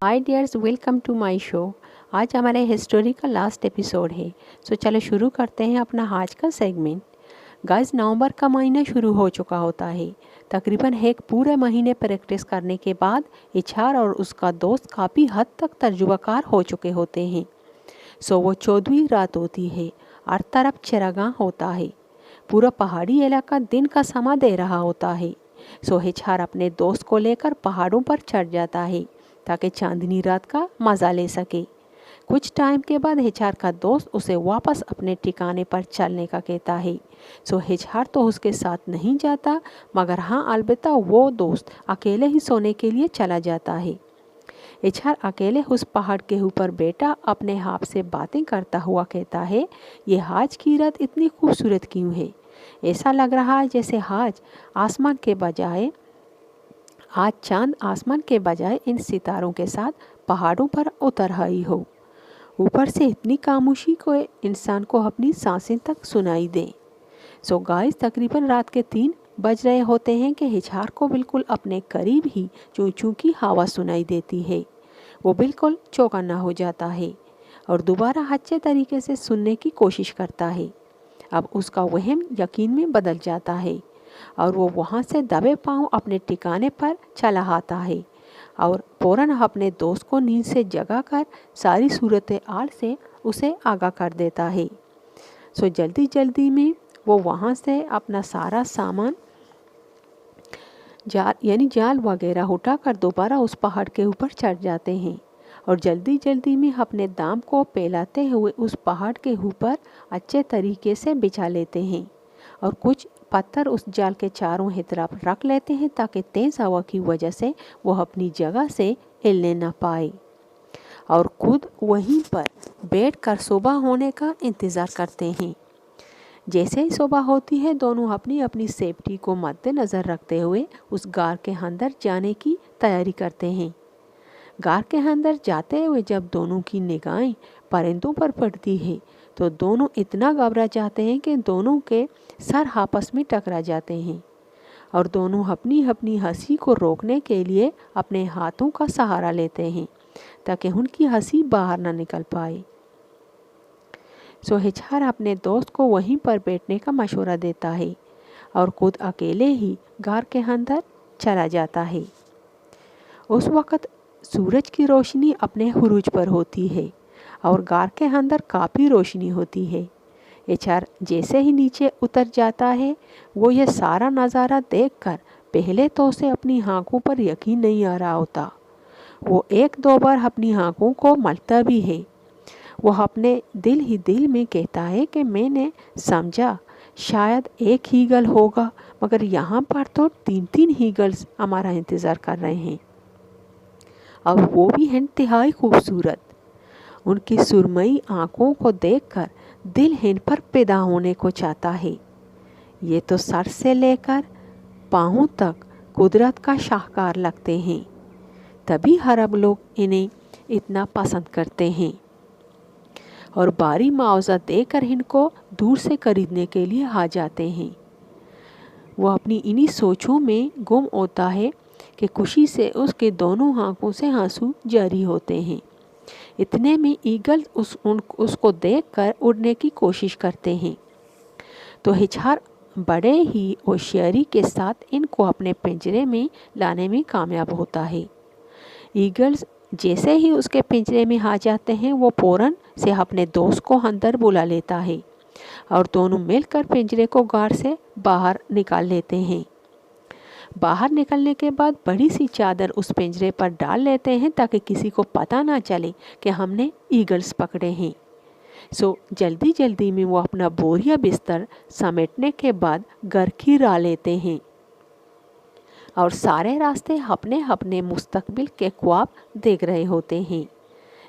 Hi dears, welcome to my show. आज हमारे history का लास्ट एपिसोड है। चलो शुरू करते हैं अपना आज का सेगमेंट। गाइस, नवंबर का महीना शुरू हो चुका होता है। तकरीबन एक पूरे महीने प्रैक्टिस करने के बाद इछार और उसका दोस्त काफ़ी हद तक तजुर्बाकार हो चुके होते हैं। वो 14वीं रात होती है। हर तरफ चिरागां होता है। पूरा पहाड़ी इलाका दिन का समा दे रहा होता है। हिछार अपने दोस्त को लेकर पहाड़ों पर चढ़ जाता है ताकि चांदनी रात का मज़ा ले सके। कुछ टाइम के बाद हिछार का दोस्त उसे वापस अपने ठिकाने पर चलने का कहता है। हिछार तो उसके साथ नहीं जाता, मगर हाँ, अलबत्ता वो दोस्त अकेले ही सोने के लिए चला जाता है। हिछार अकेले उस पहाड़ के ऊपर बैठा अपने आप से बातें करता हुआ कहता है, ये आज की रात इतनी खूबसूरत क्यों है। ऐसा लग रहा है जैसे आज चांद आसमान के बजाय इन सितारों के साथ पहाड़ों पर उतर आई हो। ऊपर से इतनी खामोशी को इंसान को अपनी सांसें तक सुनाई दे। गाइस, तकरीबन रात के 3 बज रहे होते हैं कि हिछार को बिल्कुल अपने करीब ही चूं चूं की हवा सुनाई देती है। वो बिल्कुल चौकन्ना हो जाता है और दोबारा अच्छे तरीके से सुनने की कोशिश करता है। अब उसका वहम यकीन में बदल जाता है और वो वहाँ से दबे पांव अपने ठिकाने पर चला आता है और फौरन अपने दोस्त को नींद से जगाकर सारी सूरत हाल से उसे आगाह कर देता है। जल्दी जल्दी में वो वहाँ से अपना सारा सामान जाल वगैरह उठाकर दोबारा उस पहाड़ के ऊपर चढ़ जाते हैं और जल्दी जल्दी में अपने दाम को फैलाते हुए उस पहाड़ के ऊपर अच्छे तरीके से बिछा लेते हैं और कुछ पत्थर उस जाल के चारों तरफ रख लेते हैं ताकि तेज हवा की वजह से वो अपनी जगह से हिलने न पाए और खुद वहीं पर बैठकर सुबह होने का इंतज़ार करते हैं। जैसे ही सुबह होती है, दोनों अपनी अपनी सेफ्टी को मद्देनज़र रखते हुए उस गार के अंदर जाने की तैयारी करते हैं। गार के अंदर जाते हुए जब दोनों की निगाहें परिंदों पर पड़ती है तो दोनों इतना घबरा जाते हैं कि दोनों के सर आपस में टकरा जाते हैं और दोनों अपनी अपनी हंसी को रोकने के लिए अपने हाथों का सहारा लेते हैं ताकि उनकी हंसी बाहर ना निकल पाए। हिछार अपने दोस्त को वहीं पर बैठने का मशवरा देता है और खुद अकेले ही गार के अंदर चला जाता है। उस वक़्त सूरज की रोशनी अपने हुरूज पर होती है और गार के अंदर काफ़ी रोशनी होती है। हिछार जैसे ही नीचे उतर जाता है, वो ये सारा नज़ारा देखकर पहले तो उसे अपनी आँखों पर यकीन नहीं आ रहा होता। वो 1-2 बार अपनी आँखों को मलता भी है। वो अपने दिल ही दिल में कहता है कि मैंने समझा शायद एक ईगल होगा, मगर यहाँ पर तो 3-3 ईगल्स हमारा इंतज़ार कर रहे हैं और वो भी इंतहाई खूबसूरत। उनकी सुरमई आँखों को देखकर दिल इन पर पैदा होने को चाहता है। ये तो सर से लेकर पाँवों तक कुदरत का शाहकार लगते हैं, तभी अरब लोग इन्हें इतना पसंद करते हैं और भारी मुआवजा देकर इनको दूर से खरीदने के लिए आ जाते हैं। वो अपनी इन्हीं सोचों में गुम होता है कि खुशी से उसके दोनों आंखों से आंसू जारी होते हैं। इतने में ईगल उसको देखकर उड़ने की कोशिश करते हैं तो हिछार बड़े ही होशियारी के साथ इनको अपने पिंजरे में लाने में कामयाब होता है। ईगल्स जैसे ही उसके पिंजरे में आ जाते हैं, वो फौरन से अपने दोस्त को अंदर बुला लेता है और दोनों मिलकर पिंजरे को गार से बाहर निकाल लेते हैं। बाहर निकलने के बाद बड़ी सी चादर उस पिंजरे पर डाल लेते हैं ताकि किसी को पता ना चले कि हमने ईगल्स पकड़े हैं। जल्दी जल्दी में वो अपना बोरिया बिस्तर समेटने के बाद घर की राह लेते हैं और सारे रास्ते अपने अपने मुस्तकबिल के ख्वाब देख रहे होते हैं।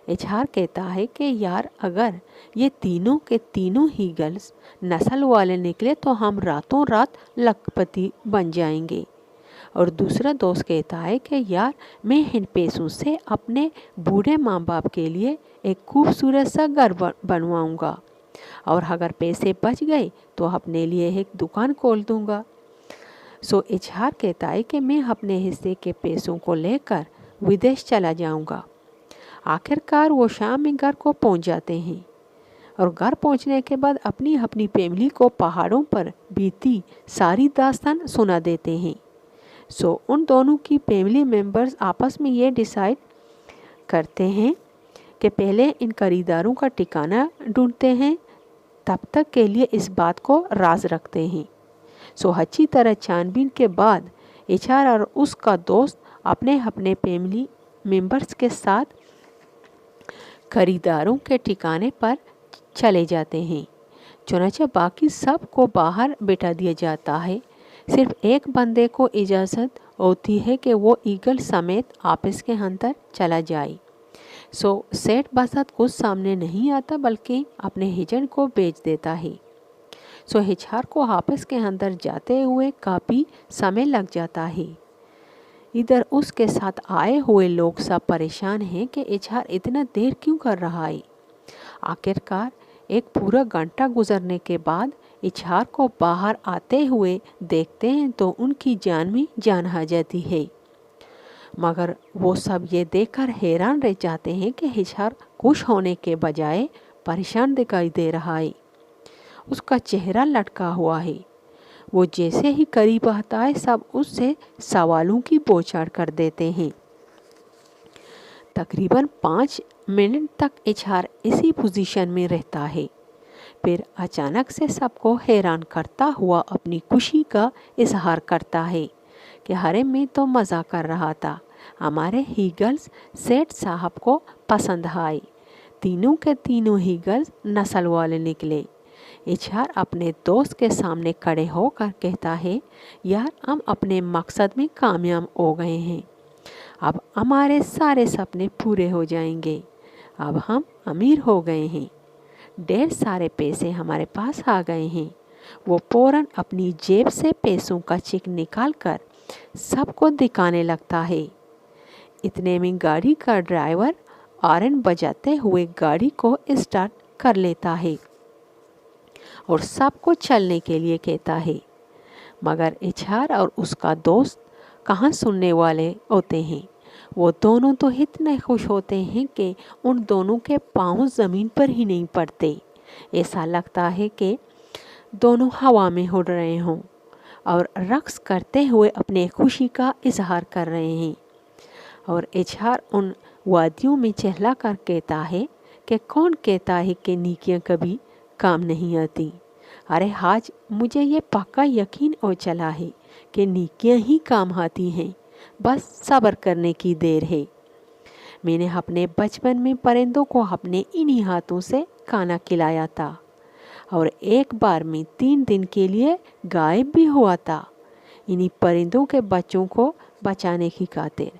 हिछार कहता है कि यार, अगर ये तीनों के तीनों ईगल्स नस्ल वाले निकले तो हम रातों रात लखपति बन जाएंगे। और दूसरा दोस्त कहता है कि यार, मैं इन पैसों से अपने बूढ़े माँ बाप के लिए एक खूबसूरत सा घर बनवाऊंगा और अगर पैसे बच गए तो अपने लिए एक दुकान खोल दूंगा। हिछार कहता है कि मैं अपने हिस्से के पैसों को लेकर विदेश चला जाऊंगा आखिरकार वो शाम में घर को पहुंच जाते हैं और घर पहुंचने के बाद अपनी अपनी फैमिली को पहाड़ों पर बीती सारी दास्तान सुना देते हैं। सो उन दोनों की फैमिली मेंबर्स आपस में ये डिसाइड करते हैं कि पहले इन खरीदारों का ठिकाना ढूंढते हैं, तब तक के लिए इस बात को राज रखते हैं। सो अच्छी तरह छानबीन के बाद एचआर और उसका दोस्त अपने अपने फैमिली मेंबर्स के साथ खरीदारों के ठिकाने पर चले जाते हैं। चुनांचे बाकी सब को बाहर बैठा दिया जाता है। सिर्फ एक बंदे को इजाज़त होती है कि वो ईगल समेत ऑफिस के अंदर चला जाए। सो सेठ बसत कुछ सामने नहीं आता बल्कि अपने एजेंट को भेज देता है। सो एचआर को ऑफिस के अंदर जाते हुए काफ़ी समय लग जाता है। इधर उसके साथ आए हुए लोग सब परेशान हैं कि एचआर इतना देर क्यों कर रहा है। आखिरकार एक पूरा घंटा गुजरने के बाद एचआर को बाहर आते हुए देखते हैं तो उनकी जान में जान आ जाती है। मगर वो सब ये देखकर हैरान रह जाते हैं कि एचआर खुश होने के बजाय परेशान दिखाई दे रहा है। उसका चेहरा लटका हुआ है। वो जैसे ही करीब आता है सब उससे सवालों की बौछार कर देते हैं। तकरीबन 5 मिनट तक एचआर इसी पोजीशन में रहता है। फिर अचानक से सबको हैरान करता हुआ अपनी खुशी का इजहार करता है कि अरे मैं तो मज़ा कर रहा था, हमारे ईगल्स सेठ साहब को पसंद आए। तीनों के तीनों ईगल्स नस्ल वाले निकले। एचआर अपने दोस्त के सामने खड़े होकर कहता है, यार हम अपने मकसद में कामयाब हो गए हैं। अब हमारे सारे सपने पूरे हो जाएंगे। अब हम अमीर हो गए हैं। ढेर सारे पैसे हमारे पास आ गए हैं। वो फौरन अपनी जेब से पैसों का चेक निकालकर सबको दिखाने लगता है। इतने में गाड़ी का ड्राइवर हॉर्न बजाते हुए गाड़ी को स्टार्ट कर लेता है और सबको चलने के लिए कहता है। मगर एचआर और उसका दोस्त कहाँ सुनने वाले होते हैं। वो दोनों तो इतने खुश होते हैं कि उन दोनों के पाँव ज़मीन पर ही नहीं पड़ते। ऐसा लगता है कि दोनों हवा में उड़ रहे हों और रक्स करते हुए अपने खुशी का इजहार कर रहे हैं। और एचआर उन वादियों में चहला कर कहता है कि कौन कहता है कि नेकियां कभी काम नहीं आती। अरे आज मुझे ये पक्का यकीन हो चला है कि नेकियां ही काम आती हैं, बस सब्र करने की देर है। मैंने अपने बचपन में परिंदों को अपने इन्हीं हाथों से खाना खिलाया था और एक बार में 3 दिन के लिए गायब भी हुआ था इन्हीं परिंदों के बच्चों को बचाने की खातिर।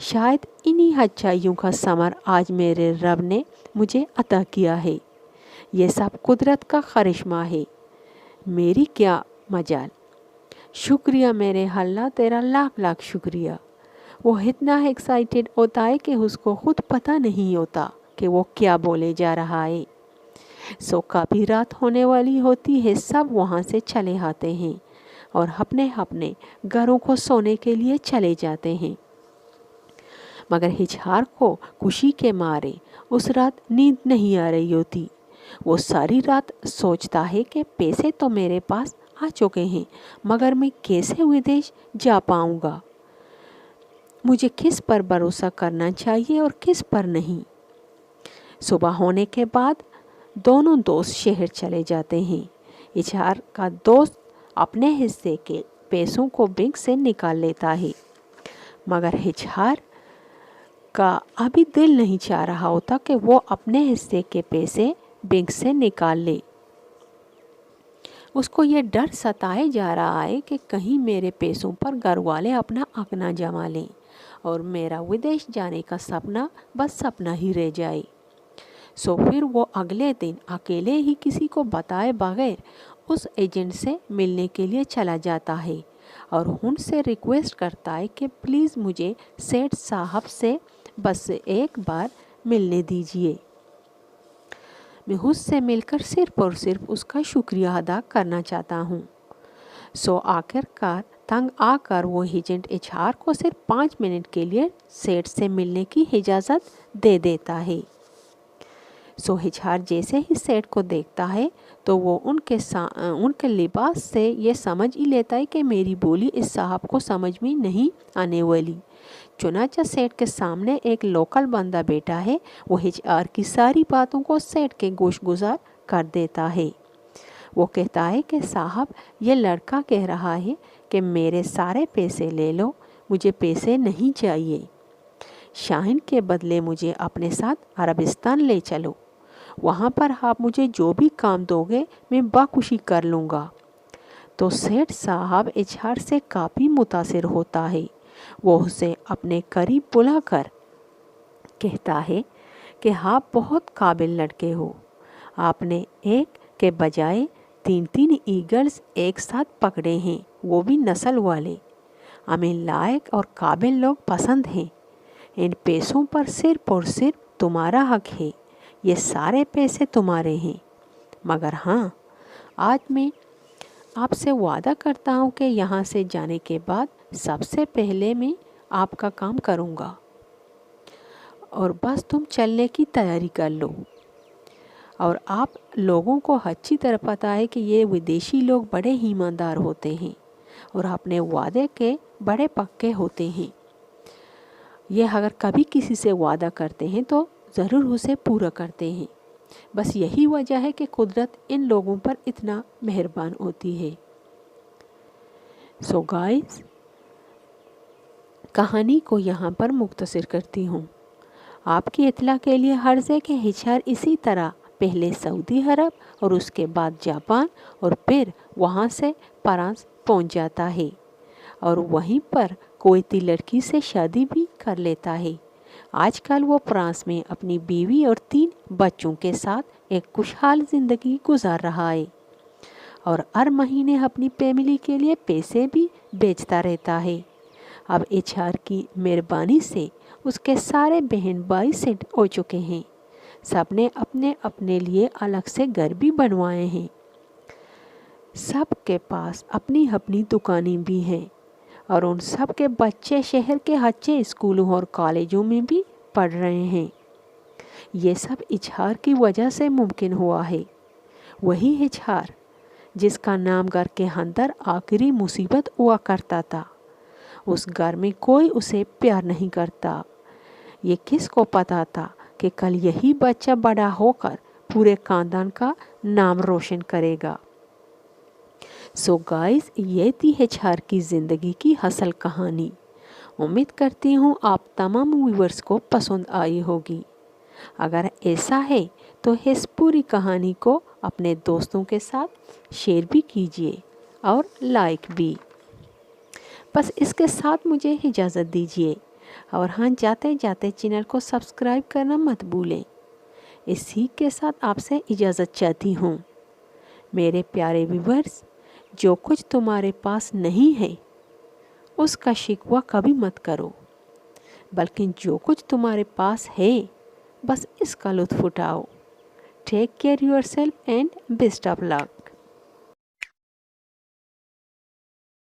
शायद इन्हीं अच्छाइयों का समर आज मेरे रब ने मुझे अता किया है। ये सब कुदरत का करिश्मा है, मेरी क्या मजाल। शुक्रिया मेरे अल्लाह, तेरा लाख लाख शुक्रिया। वो इतना एक्साइटेड होता है कि उसको खुद पता नहीं होता कि वो क्या बोले जा रहा है। सो काफ़ी रात होने वाली होती है। सब वहाँ से चले आते हैं और अपने अपने घरों को सोने के लिए चले जाते हैं। मगर एचआर को खुशी के मारे उस रात नींद नहीं आ रही होती। वो सारी रात सोचता है कि पैसे तो मेरे पास आ चुके हैं, मगर मैं कैसे विदेश जा पाऊंगा। मुझे किस पर भरोसा करना चाहिए और किस पर नहीं। सुबह होने के बाद दोनों दोस्त शहर चले जाते हैं। एचआर का दोस्त अपने हिस्से के पैसों को बैंक से निकाल लेता है, मगर एचआर का अभी दिल नहीं चाह रहा होता कि वो अपने हिस्से के पैसे बैंक से निकाल ले। उसको ये डर सताए जा रहा है कि कहीं मेरे पैसों पर घर वाले अपना हक ना जमा लें और मेरा विदेश जाने का सपना बस सपना ही रह जाए। सो फिर वो अगले दिन अकेले ही किसी को बताए बगैर उस एजेंट से मिलने के लिए चला जाता है और उनसे रिक्वेस्ट करता है कि प्लीज़ मुझे सेठ साहब से बस एक बार मिलने दीजिए। मैं उससे मिलकर सिर्फ और सिर्फ उसका शुक्रिया अदा करना चाहता हूँ। सो आखिरकार तंग आकर वो एजेंट एचआर को सिर्फ 5 मिनट के लिए सेठ से मिलने की इजाज़त दे देता है। सो एचआर जैसे ही सेठ को देखता है तो वो उनके लिबास से ये समझ ही लेता है कि मेरी बोली इस साहब को समझ में नहीं आने वाली। चुनाचा सेठ के सामने एक लोकल बंदा बैठा है, वो एचआर की सारी बातों को सेठ के गोशगुजार कर देता है। वो कहता है कि साहब, ये लड़का कह रहा है कि मेरे सारे पैसे ले लो, मुझे पैसे नहीं चाहिए। शाहीन के बदले मुझे अपने साथ अरबिस्तान ले चलो, वहाँ पर आप मुझे जो भी काम दोगे मैं बाखुशी कर लूँगा। तो सेठ साहब एचआर से काफ़ी मुतासिर होता है। वो उसे अपने करीब बुलाकर कहता है कि आप बहुत काबिल लड़के हो, आपने एक के बजाय 3-3 ईगल्स एक साथ पकड़े हैं, वो भी नस्ल वाले। हमें लायक और काबिल लोग पसंद हैं। इन पैसों पर सिर्फ और सिर्फ तुम्हारा हक है, ये सारे पैसे तुम्हारे हैं। मगर हाँ, आज मैं आपसे वादा करता हूँ कि यहाँ से जाने के बाद सबसे पहले मैं आपका काम करूँगा और बस तुम चलने की तैयारी कर लो। और आप लोगों को अच्छी तरह पता है कि ये विदेशी लोग बड़े ईमानदार होते हैं और अपने वादे के बड़े पक्के होते हैं। ये अगर कभी किसी से वादा करते हैं तो ज़रूर उसे पूरा करते हैं। बस यही वजह है कि कुदरत इन लोगों पर इतना मेहरबान होती है। सो गाइस, कहानी को यहाँ पर मुख्तसर करती हूँ। आपकी इत्तला के लिए हर्ज़ है कि एचआर इसी तरह पहले सऊदी अरब और उसके बाद जापान और फिर वहाँ से फ्रांस पहुँच जाता है और वहीं पर कोईती लड़की से शादी भी कर लेता है। आजकल वो फ्रांस में अपनी बीवी और 3 बच्चों के साथ एक खुशहाल ज़िंदगी गुजार रहा है और हर महीने अपनी फैमिली के लिए पैसे भी बेचता रहता है। अब एचआर की मेहरबानी से उसके सारे बहन भाई सेट हो चुके हैं। सबने अपने अपने लिए अलग से घर भी बनवाए हैं। सबके पास अपनी अपनी दुकानें भी हैं और उन सब के बच्चे शहर के अच्छे स्कूलों और कॉलेजों में भी पढ़ रहे हैं। ये सब एचआर की वजह से मुमकिन हुआ है। वही एचआर जिसका नाम घर के अंदर आखिरी मुसीबत हुआ करता था। उस घर में कोई उसे प्यार नहीं करता। ये किसको पता था कि कल यही बच्चा बड़ा होकर पूरे खानदान का नाम रोशन करेगा। सो गाइस, ये थी एचआर की ज़िंदगी की असल कहानी। उम्मीद करती हूँ आप तमाम व्यूअर्स को पसंद आई होगी। अगर ऐसा है तो इस पूरी कहानी को अपने दोस्तों के साथ शेयर भी कीजिए और लाइक भी। बस इसके साथ मुझे इजाज़त दीजिए और हाँ, जाते जाते चैनल को सब्सक्राइब करना मत भूलें। इसी के साथ आपसे इजाज़त चाहती हूँ। मेरे प्यारे व्यूअर्स, जो कुछ तुम्हारे पास नहीं है उसका शिकवा कभी मत करो, बल्कि जो कुछ तुम्हारे पास है बस इसका लुत्फ़ उठाओ। Take care yourself and best of luck.